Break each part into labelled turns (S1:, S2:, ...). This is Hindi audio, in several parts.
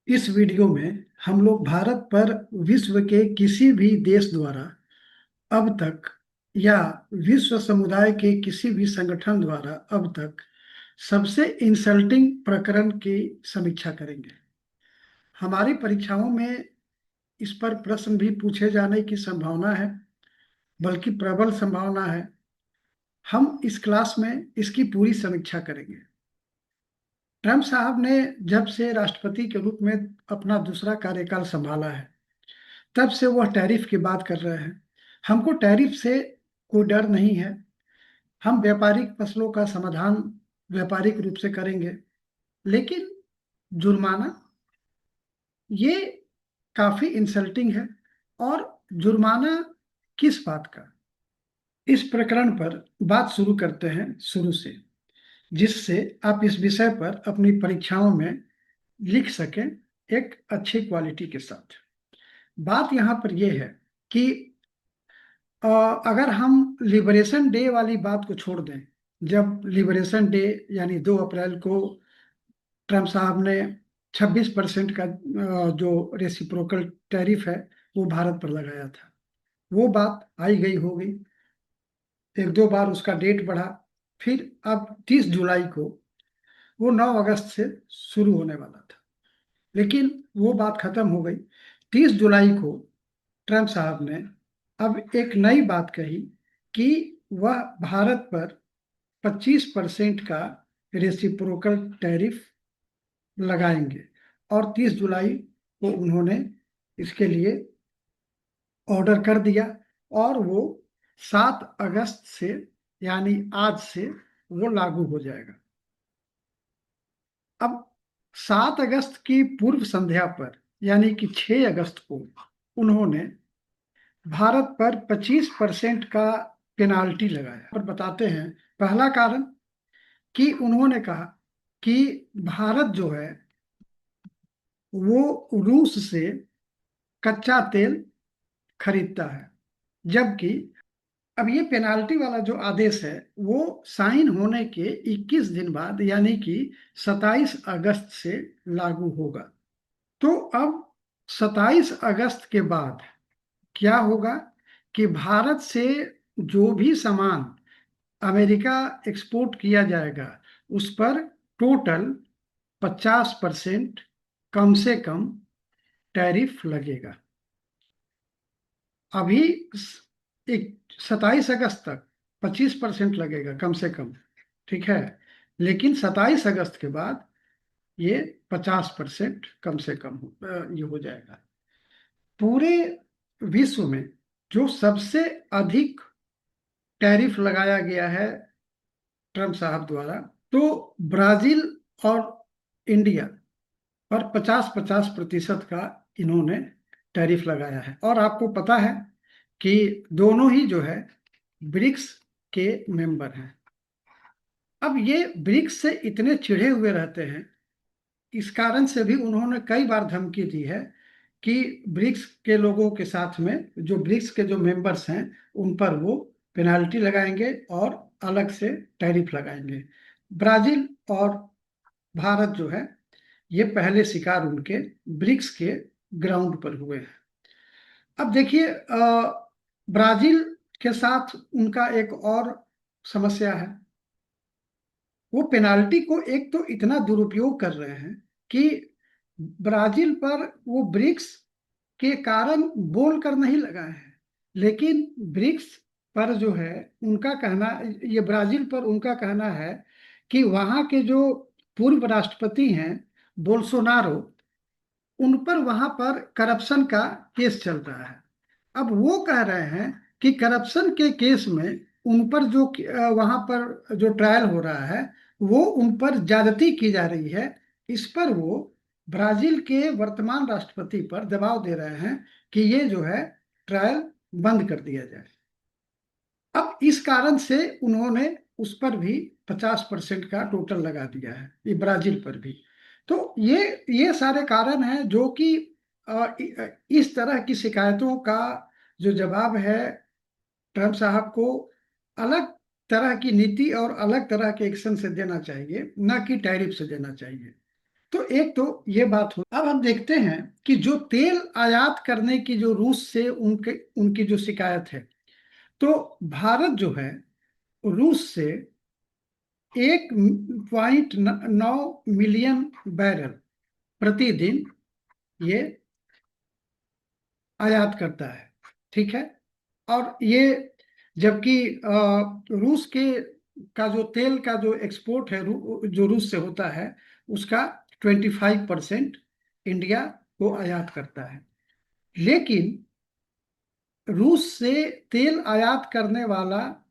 S1: इस वीडियो में हम लोग भारत पर विश्व के किसी भी देश द्वारा अब तक या विश्व समुदाय के किसी भी संगठन द्वारा अब तक सबसे इंसल्टिंग प्रकरण की समीक्षा करेंगे। हमारी परीक्षाओं में इस पर प्रश्न भी पूछे जाने की संभावना है, बल्कि प्रबल संभावना है। हम इस क्लास में इसकी पूरी समीक्षा करेंगे। ट्रंप साहब ने जब से राष्ट्रपति के रूप में अपना दूसरा कार्यकाल संभाला है, तब से वह टैरिफ की बात कर रहे हैं। हमको टैरिफ से कोई डर नहीं है। हम व्यापारिक मसलों का समाधान व्यापारिक रूप से करेंगे, लेकिन जुर्माना ये काफी इंसल्टिंग है। और जुर्माना किस बात का? इस प्रकरण पर बात शुरू करते हैं शुरू से, जिससे आप इस विषय पर अपनी परीक्षाओं में लिख सकें एक अच्छी क्वालिटी के साथ। बात यहाँ पर यह है कि अ, अगर हम लिबरेशन डे वाली बात को छोड़ दें, जब लिबरेशन डे यानी 2 अप्रैल को ट्रम्प साहब ने 26% का जो रेसिप्रोकल टैरिफ है वो भारत पर लगाया था, वो बात आई गई हो गई। एक दो बार उसका डेट बढ़ा, फिर अब 30 जुलाई को वो 9 अगस्त से शुरू होने वाला था, लेकिन वो बात खत्म हो गई। 30 जुलाई को ट्रम्प साहब ने अब एक नई बात कही कि वह भारत पर 25% का रेसिप्रोकल टैरिफ लगाएंगे। और 30 जुलाई को उन्होंने इसके लिए ऑर्डर कर दिया, और वो 7 अगस्त से यानी आज से वो लागू हो जाएगा। अब 7 अगस्त की पूर्व संध्या पर यानी कि 6 अगस्त को उन्होंने भारत पर 25% का पेनाल्टी लगाया। और बताते हैं पहला कारण कि उन्होंने कहा कि भारत जो है वो रूस से कच्चा तेल खरीदता है, जबकि अब ये पेनाल्टी वाला जो आदेश है वो साइन होने के 21 दिन बाद यानी कि 27 अगस्त से लागू होगा। तो अब 27 अगस्त के बाद क्या होगा कि भारत से जो भी सामान अमेरिका एक्सपोर्ट किया जाएगा उस पर टोटल 50% कम से कम टैरिफ लगेगा। अभी एक 27 अगस्त तक 25% लगेगा कम से कम, ठीक है। लेकिन 27 अगस्त के बाद ये 50% कम से कम ये हो जाएगा। पूरे विश्व में जो सबसे अधिक टैरिफ लगाया गया है ट्रम्प साहब द्वारा, तो ब्राजील और इंडिया पर 50-50% का इन्होंने टैरिफ लगाया है। और आपको पता है कि दोनों ही जो है ब्रिक्स के मेंबर हैं। अब ये ब्रिक्स से इतने चिढ़े हुए रहते हैं, इस कारण से भी उन्होंने कई बार धमकी दी है कि ब्रिक्स के लोगों के साथ में जो ब्रिक्स के जो मेंबर्स हैं उन पर वो पेनाल्टी लगाएंगे और अलग से टैरिफ लगाएंगे। ब्राजील और भारत जो है ये पहले शिकार उनके ब्रिक्स के ग्राउंड पर हुए हैं। अब देखिए ब्राजील के साथ उनका एक और समस्या है। वो पेनाल्टी को एक तो इतना दुरुपयोग कर रहे हैं कि ब्राजील पर वो ब्रिक्स के कारण बोल कर नहीं लगाए हैं, लेकिन ब्रिक्स पर जो है उनका कहना, ये ब्राजील पर उनका कहना है कि वहां के जो पूर्व राष्ट्रपति हैं बोल्सोनारो, उन पर वहां पर करप्शन का केस चल रहा है। अब वो कह रहे हैं कि करप्शन के केस में उन पर जो वहां पर जो ट्रायल हो रहा है वो उन पर ज्यादती की जा रही है। इस पर वो ब्राजील के वर्तमान राष्ट्रपति पर दबाव दे रहे हैं कि ये जो है ट्रायल बंद कर दिया जाए। अब इस कारण से उन्होंने उस पर भी 50% का टोटल लगा दिया है, ये ब्राजील पर भी। तो ये सारे कारण हैं जो कि इस तरह की शिकायतों का जो जवाब है ट्रम्प साहब को अलग तरह की नीति और अलग तरह के एक्शन से देना चाहिए, ना कि टैरिफ से देना चाहिए। तो एक तो ये बात हो। अब हम देखते हैं कि जो तेल आयात करने की जो रूस से उनकी जो शिकायत है, तो भारत जो है रूस से 1.9 मिलियन बैरल प्रतिदिन ये आयात करता है, ठीक है। और ये जबकि रूस के का जो तेल का जो एक्सपोर्ट है जो रूस से होता है उसका 25% इंडिया को आयात करता है। लेकिन रूस से तेल आयात करने वाला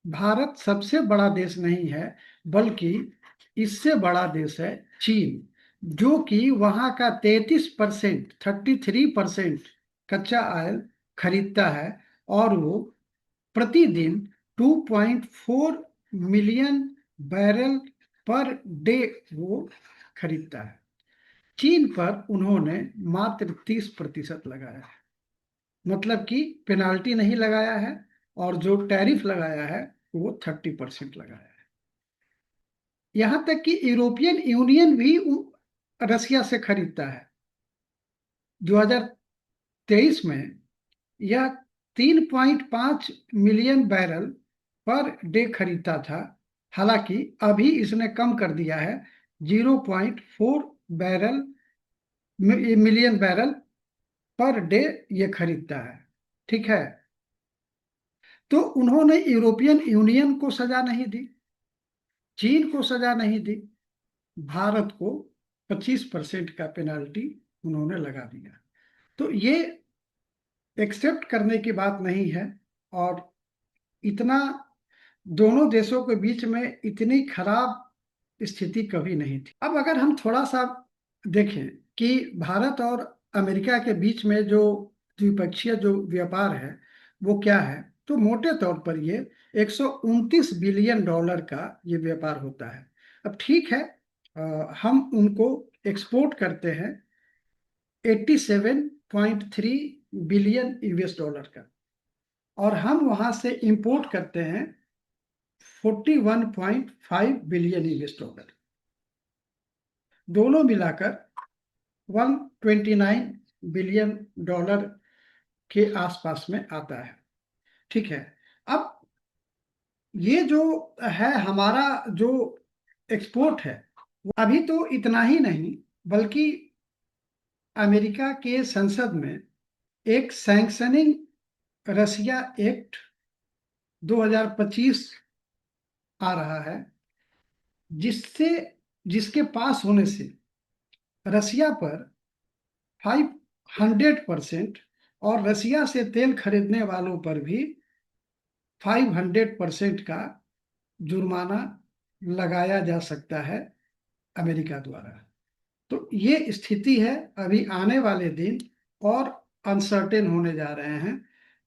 S1: भारत सबसे बड़ा देश नहीं है, बल्कि इससे बड़ा देश है चीन, जो कि वहाँ का 33% कच्चा ऑयल खरीदता है। और वो प्रतिदिन 2.4 मिलियन बैरल पर डे वो खरीदता है। चीन पर उन्होंने मात्र 30% लगाया है, मतलब कि पेनाल्टी नहीं लगाया है, और जो टैरिफ लगाया है वो 30% लगाया है। यहां तक कि यूरोपियन यूनियन भी रसिया से खरीदता है। 2023 में यह 3.5 मिलियन बैरल पर डे खरीदता था। हालांकि अभी इसने कम कर दिया है, 0.4 barrel million barrel per day ये खरीदता है, ठीक है। तो उन्होंने यूरोपियन यूनियन को सजा नहीं दी, चीन को सजा नहीं दी, भारत को 25% का पेनाल्टी उन्होंने लगा दिया। तो ये एक्सेप्ट करने की बात नहीं है। और इतना दोनों देशों के बीच में इतनी खराब स्थिति कभी नहीं थी। अब अगर हम थोड़ा सा देखें कि भारत और अमेरिका के बीच में जो द्विपक्षीय जो व्यापार है वो क्या है, तो मोटे तौर पर ये 129 बिलियन डॉलर का ये व्यापार होता है। अब ठीक है, हम उनको एक्सपोर्ट करते हैं 87.3 बिलियन यूएस डॉलर का, और हम वहां से इंपोर्ट करते हैं 41.5 बिलियन यूएस डॉलर। दोनों मिलाकर 129 बिलियन डॉलर के आसपास में आता है, ठीक है। अब ये जो है हमारा जो एक्सपोर्ट है, वो अभी तो इतना ही नहीं, बल्कि अमेरिका के संसद में एक सैंक्शनिंग रसिया एक्ट 2025 आ रहा है, जिससे जिसके पास होने से रसिया पर 500% और रसिया से तेल खरीदने वालों पर भी 500% का जुर्माना लगाया जा सकता है अमेरिका द्वारा। तो ये स्थिति है। अभी आने वाले दिन और अनसर्टेन होने जा रहे हैं।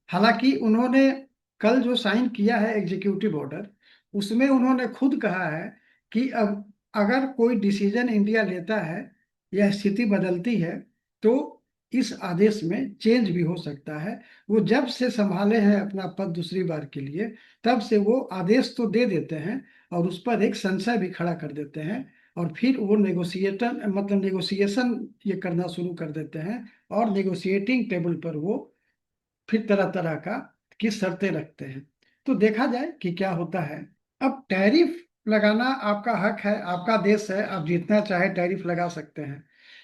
S1: हालांकि उन्होंने कल जो साइन किया है एग्जीक्यूटिव ऑर्डर, उसमें उन्होंने खुद कहा है कि अब अगर कोई डिसीजन इंडिया लेता है या स्थिति बदलती है तो इस आदेश में चेंज भी हो सकता है। वो जब से संभाले हैं अपना पद दूसरी बार के लिए, तब से वो आदेश तो दे देते हैं और उस पर एक संशय भी खड़ा कर देते हैं, और फिर वो नेगोशिएशन ये करना शुरू कर देते हैं, और नेगोशिएटिंग टेबल पर वो फिर तरह तरह का की शर्तें रखते हैं। तो देखा जाए कि क्या होता है। अब टैरिफ लगाना आपका हक है, आपका देश है, आप जितना चाहे टैरिफ लगा सकते हैं।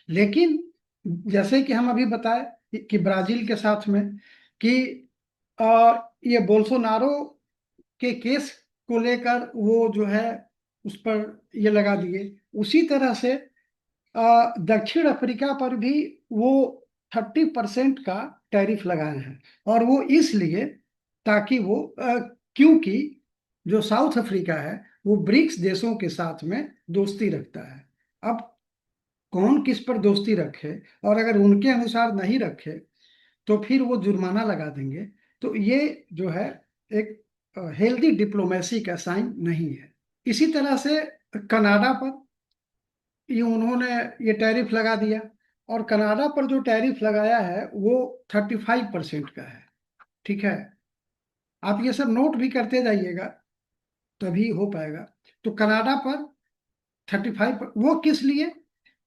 S1: लेकिन जैसे कि हम अभी बताए कि ब्राजील के साथ में कि ये बोल्सोनारो के केस को लेकर वो जो है उस पर ये लगा दिए, उसी तरह से दक्षिण अफ्रीका पर भी वो 30% का टैरिफ लगाए हैं। और वो इसलिए ताकि वो क्योंकि जो साउथ अफ्रीका है वो ब्रिक्स देशों के साथ में दोस्ती रखता है। अब कौन किस पर दोस्ती रखे, और अगर उनके अनुसार नहीं रखे तो फिर वो जुर्माना लगा देंगे। तो ये जो है एक हेल्दी डिप्लोमेसी का साइन नहीं है। इसी तरह से कनाडा पर ये उन्होंने ये टैरिफ लगा दिया, और कनाडा पर जो टैरिफ लगाया है वो 35% का है, ठीक है। आप ये सब नोट भी करते जाइएगा तभी हो पाएगा। तो कनाडा पर 35, वो किस लिए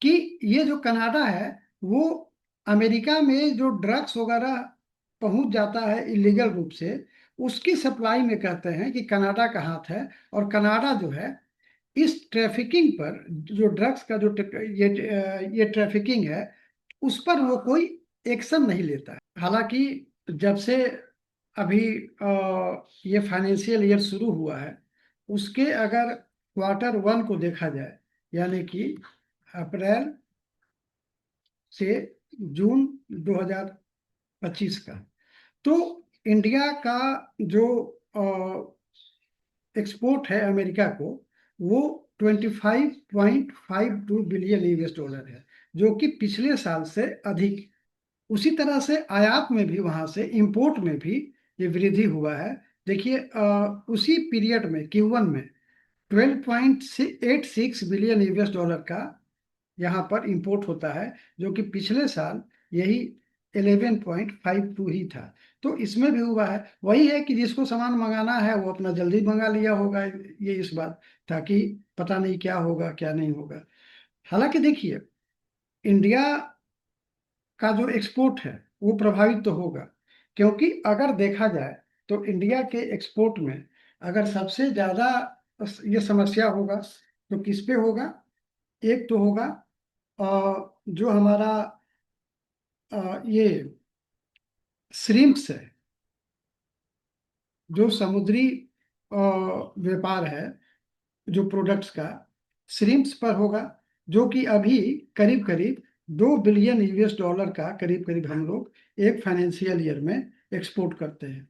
S1: कि ये जो कनाडा है वो अमेरिका में जो ड्रग्स वगैरह पहुंच जाता है इलीगल रूप से, उसकी सप्लाई में कहते हैं कि कनाडा का हाथ है। और कनाडा जो है इस ट्रैफिकिंग पर, जो ड्रग्स का जो ये ट्रैफिकिंग है, उस पर वो कोई एक्शन नहीं लेता है। हालांकि जब से अभी ये फाइनेंशियल ईयर शुरू हुआ है, उसके अगर Q1 को देखा जाए, यानी कि अप्रैल से जून 2025 का, तो इंडिया का जो एक्सपोर्ट है अमेरिका को, वो 25.52 बिलियन US डॉलर है, जो कि पिछले साल से अधिक। उसी तरह से आयात में भी, वहां से इंपोर्ट में भी ये वृद्धि हुआ है। देखिए उसी पीरियड में Q1 में 12.86 बिलियन US डॉलर का यहाँ पर इंपोर्ट होता है, जो कि पिछले साल यही 11.52 ही था। तो इसमें भी हुआ है। वही है कि जिसको सामान मंगाना है वो अपना जल्दी मंगा लिया होगा, ये इस बात, ताकि पता नहीं क्या होगा क्या नहीं होगा। हालांकि देखिए, इंडिया का जो एक्सपोर्ट है वो प्रभावित तो होगा, क्योंकि अगर देखा जाए तो इंडिया के एक्सपोर्ट में अगर सबसे ज्यादा ये समस्या होगा तो किस पे होगा? एक तो होगा जो हमारा ये श्रिम्प्स है, जो समुद्री व्यापार है, जो प्रोडक्ट्स का, श्रिम्प्स पर होगा, जो कि अभी करीब करीब 2 बिलियन US डॉलर का करीब करीब हम लोग एक फाइनेंशियल ईयर में एक्सपोर्ट करते हैं।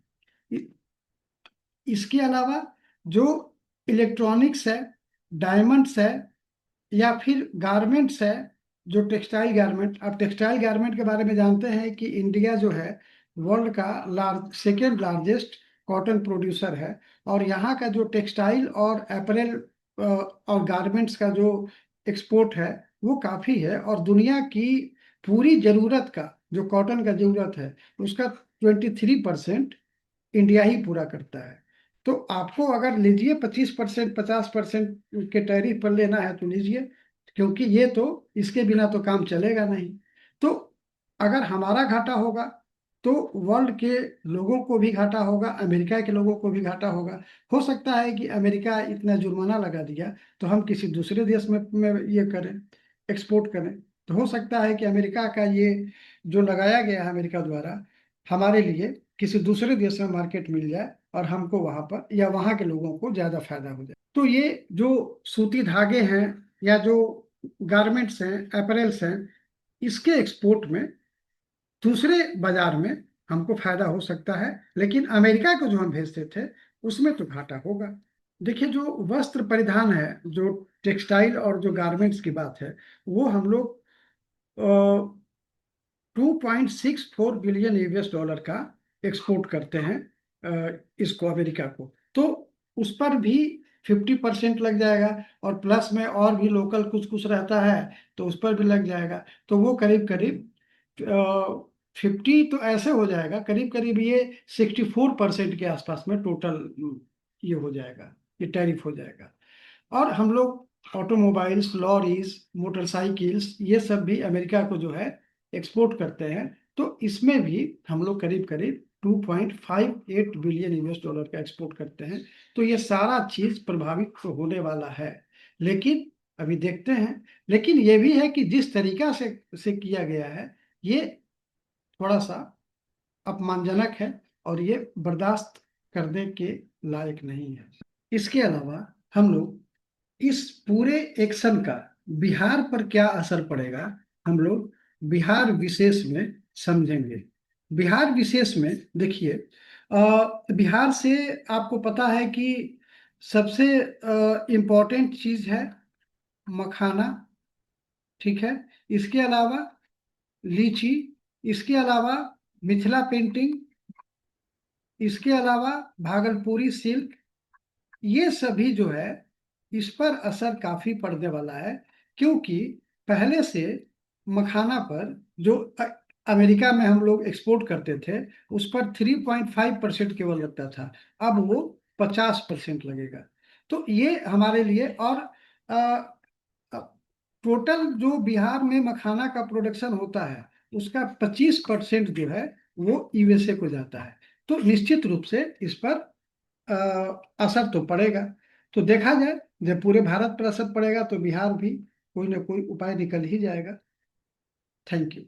S1: इसके अलावा जो इलेक्ट्रॉनिक्स है, डायमंड्स है, या फिर गारमेंट्स है, जो टेक्सटाइल गारमेंट, आप टेक्सटाइल गारमेंट के बारे में जानते हैं कि इंडिया जो है वर्ल्ड का सेकेंड लार्जेस्ट कॉटन प्रोड्यूसर है। और यहाँ का जो टेक्सटाइल और अपरेल और गारमेंट्स का जो एक्सपोर्ट है वो काफ़ी है, और दुनिया की पूरी ज़रूरत का, जो कॉटन का ज़रूरत है, उसका 23% इंडिया ही पूरा करता है। तो आपको अगर लीजिए 25%, 50% के टैरिफ पर लेना है तो लीजिए, क्योंकि ये तो, इसके बिना तो काम चलेगा नहीं। तो अगर हमारा घाटा होगा तो वर्ल्ड के लोगों को भी घाटा होगा, अमेरिका के लोगों को भी घाटा होगा। हो सकता है कि अमेरिका इतना जुर्माना लगा दिया तो हम किसी दूसरे देश में ये करें, एक्सपोर्ट करें। तो हो सकता है कि अमेरिका का ये जो लगाया गया है अमेरिका द्वारा, हमारे लिए किसी दूसरे देश में मार्केट मिल जाए और हमको वहां पर या वहां के लोगों को ज्यादा फायदा हो जाए। तो ये जो सूती धागे हैं या जो गारमेंट्स हैं, अपरेल्स हैं, इसके एक्सपोर्ट में दूसरे बाजार में हमको फायदा हो सकता है, लेकिन अमेरिका को जो हम भेजते थे उसमें तो घाटा होगा। देखिए, जो वस्त्र परिधान है, जो टेक्सटाइल और जो गारमेंट्स की बात है, वो हम लोग 2.64 बिलियन US डॉलर का एक्सपोर्ट करते हैं इसको, अमेरिका को। तो उस पर भी 50% लग जाएगा, और प्लस में और भी लोकल कुछ कुछ रहता है तो उस पर भी लग जाएगा। तो वो करीब करीब 50 तो ऐसे हो जाएगा, करीब करीब ये 64% के आसपास में टोटल ये हो जाएगा, ये टैरिफ हो जाएगा। और हम लोग ऑटोमोबाइल्स, लॉरीज, मोटरसाइकिल्स, ये सब भी अमेरिका को जो है एक्सपोर्ट करते हैं। तो इसमें भी हम लोग करीब करीब 2.58 बिलियन US डॉलर का एक्सपोर्ट करते हैं। तो ये सारा चीज प्रभावित तो होने वाला है, लेकिन अभी देखते हैं। लेकिन ये भी है कि जिस तरीका से किया गया है, ये थोड़ा सा अपमानजनक है, और ये बर्दाश्त करने के लायक नहीं है। इसके अलावा हम लोग इस पूरे एक्शन का बिहार पर क्या असर पड़ेगा, हम लोग बिहार विशेष में समझेंगे। बिहार विशेष में देखिए, बिहार से आपको पता है कि सबसे इम्पोर्टेंट चीज है मखाना, ठीक है। इसके अलावा लीची, इसके अलावा मिथिला पेंटिंग, इसके अलावा भागलपुरी सिल्क, ये सभी जो है इस पर असर काफी पड़ने वाला है। क्योंकि पहले से मखाना पर जो अमेरिका में हम लोग एक्सपोर्ट करते थे, उस पर 3.5% केवल लगता था, अब वो 50% लगेगा। तो ये हमारे लिए, और टोटल जो बिहार में मखाना का प्रोडक्शन होता है उसका 25% जो है वो यूएसए को जाता है। तो निश्चित रूप से इस पर असर तो पड़ेगा। तो देखा जाए, जब पूरे भारत पर असर पड़ेगा तो बिहार भी कोई ना कोई उपाय निकल ही जाएगा। Thank you.